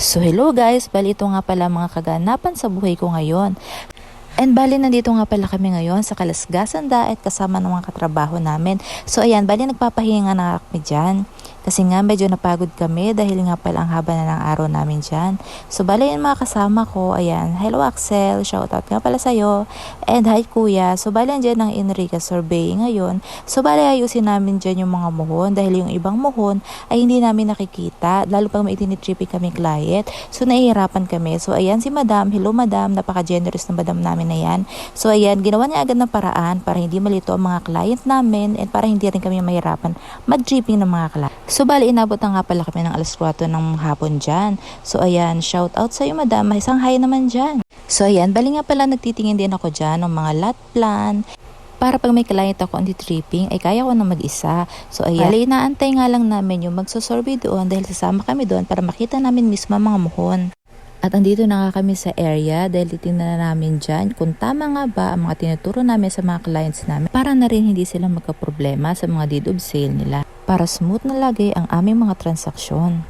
So hello guys, bali ito nga pala mga kaganapan sa buhay ko ngayon. And bali nandito nga pala kami ngayon sa Kalasgasan Daet kasama ng mga katrabaho namin. So ayan, bali nagpapahinga na kami dyan. Kasi nga medyo napagod kami dahil nga pala ang haba na ng araw namin dyan. So bali yung mga kasama ko, ayan, hello Axel, shoutout nga pala sa'yo. And hi kuya, so bali andyan ang Enrica Survey ngayon. So bali ayusin namin dyan yung mga muhon dahil yung ibang muhon ay hindi namin nakikita. Lalo pag may itinitripping kami client, so nahihirapan kami. So ayan si madam, hello madam, napaka-generous ng madam namin na yan. So ayan, ginawa niya agad ng paraan para hindi malito ang mga client namin and para hindi rin kami mahirapan mag-dripping ng mga client. So bali inabot na nga pala kami ng alas 4 ng hapon dyan. So ayan, shout out sa iyo madam, isang hi naman dyan. So ayan, bali nga pala nagtitingin din ako dyan ng mga lot plan para pag may client ako on the tripping ay kaya ko na mag-isa. So ayan, bali inaantay nga lang namin yung magsusurvey doon dahil sasama kami doon para makita namin mismo mga muhon. At andito na nga kami sa area dahil titingnan na namin dyan kung tama nga ba ang mga tinuturo namin sa mga clients namin para na rin hindi sila magka-problema sa mga deed of sale nila para smooth na lagi ang aming mga transaksyon.